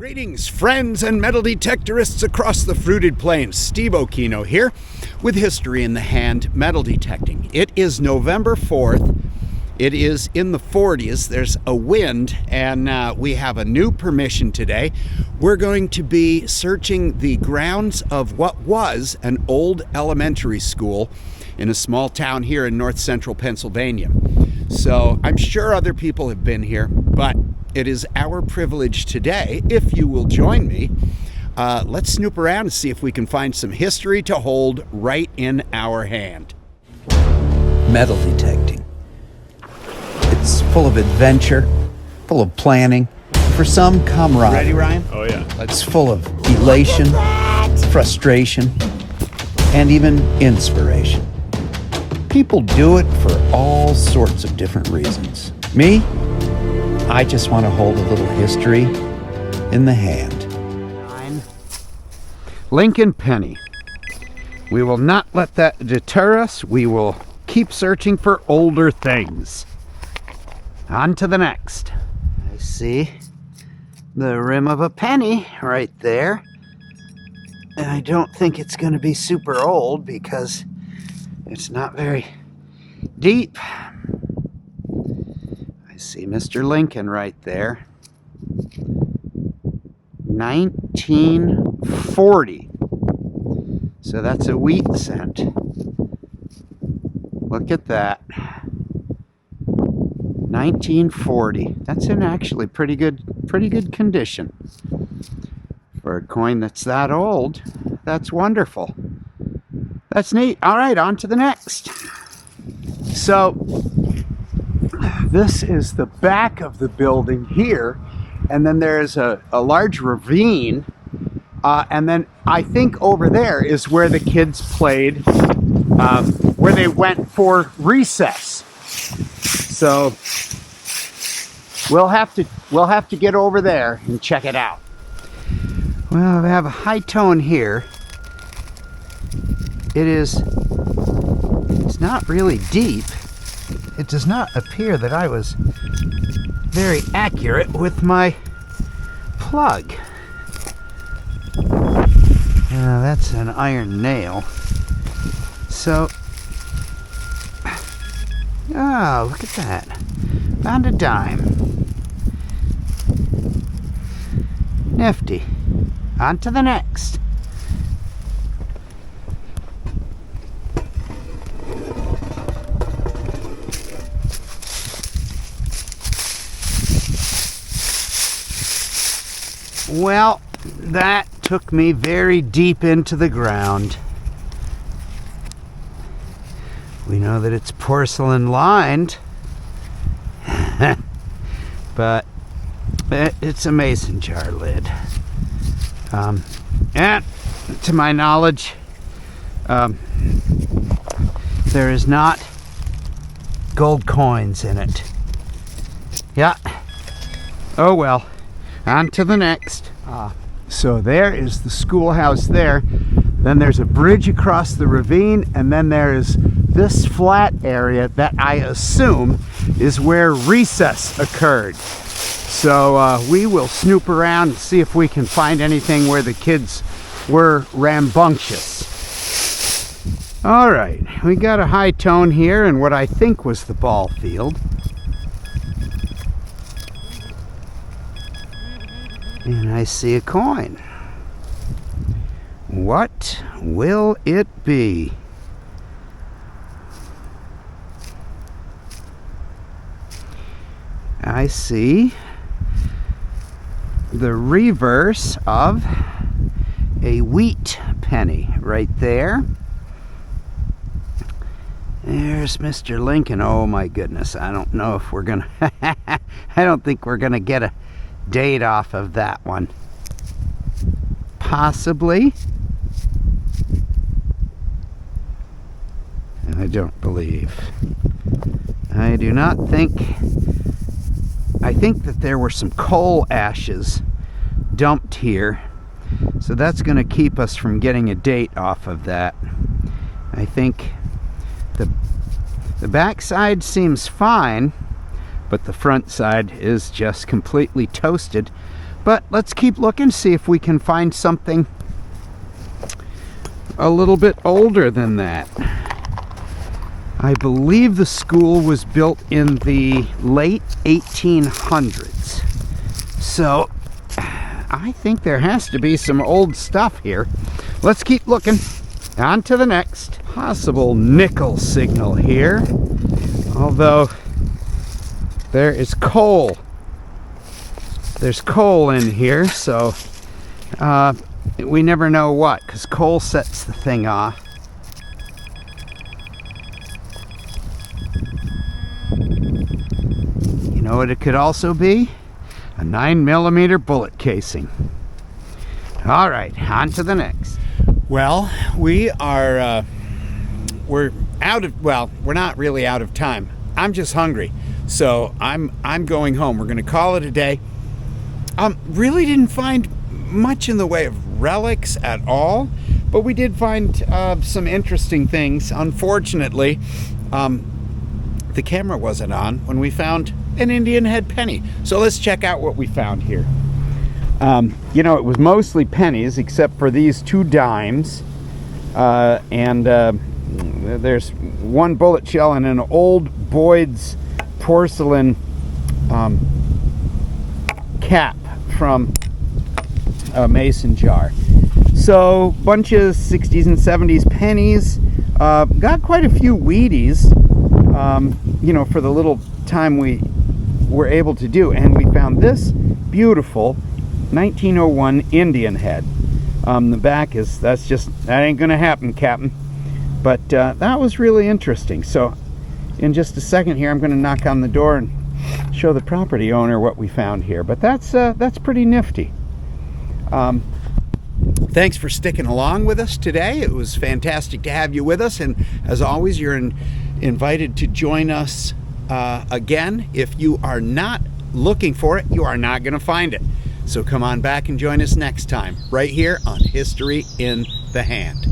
Greetings, friends and metal detectorists across the fruited plains. Steve Okino here with History in the Hand Metal Detecting. It is November 4th. It is in the 40s. There's a wind, and we have a new permission today. We're going to be searching the grounds of what was an old elementary school in a small town here in north central Pennsylvania. So I'm sure other people have been here, but it is our privilege today, if you will join me. Let's snoop around and see if we can find some history to hold right in our hand. Metal detecting. It's full of adventure, full of planning, for some camaraderie. Ready, Ryan? Oh yeah. It's full of elation, frustration, and even inspiration. People do it for all sorts of different reasons. Me? I just want to hold a little history in the hand. Lincoln Penny. We will not let that deter us. We will keep searching for older things. On to the next. I see the rim of a penny right there. And I don't think it's going to be super old because it's not very deep. I see Mr. Lincoln right there. 1940. So that's a wheat cent. Look at that. 1940. That's in actually pretty good condition. For a coin that's that old, that's wonderful. That's neat. All right, on to the next. So this is the back of the building here, and then there's a large ravine, and then I think over there is where the kids played, where they went for recess. So we'll have to get over there and check it out. Well, we have a high tone here. It's not really deep. It does not appear that I was very accurate with my plug. That's an iron nail. So, oh, look at that. Found a dime. Nifty. On to the next. Well, that took me very deep into the ground. We know that it's porcelain lined, but it's a mason jar lid. And to my knowledge, there is not gold coins in it. Yeah. Oh well. On to the next. So there is the schoolhouse there. Then there's a bridge across the ravine, and then there is this flat area that I assume is where recess occurred. So we will snoop around and see if we can find anything where the kids were rambunctious. All right, we got a high tone here in what I think was the ball field. And I see a coin. What will it be? I see the reverse of a wheat penny right there. There's Mr. Lincoln. Oh my goodness, I don't know if we're gonna I don't think we're gonna get a date off of that one. Possibly. I don't believe. I do not think. I think that there were some coal ashes dumped here, so that's going to keep us from getting a date off of that. I think the back side seems fine, but the front side is just completely toasted But let's keep looking, see if we can find something a little bit older than that. I believe the school was built in the late 1800s. So I think there has to be some old stuff here. Let's keep looking. On to the next. Possible nickel signal here. Although there is coal. There's coal in here, so we never know what, because coal sets the thing off. You know what it could also be? A 9mm bullet casing. All right, on to the next. Well, we're out of, well, we're not really out of time. I'm just hungry, so I'm going home. We're going to call it a day. Really didn't find much in the way of relics at all, but we did find some interesting things. Unfortunately, the camera wasn't on when we found an Indian head penny. So let's check out what we found here. You know, it was mostly pennies except for these 2 dimes, and there's 1 bullet shell and an old Boyd's porcelain cap from a mason jar. So bunch of 60s and 70s pennies. Got quite a few Wheaties, you know, for the little time we were able to do. And we found this beautiful 1901 Indian head. The back is, that ain't gonna happen, Captain. But that was really interesting. So in just a second here, I'm gonna knock on the door and show the property owner what we found here. But that's pretty nifty. Thanks for sticking along with us today. It was fantastic to have you with us, and as always, you're invited to join us again. If you are not looking for it, you are not going to find it. So come on back and join us next time, right here on History in the Hand.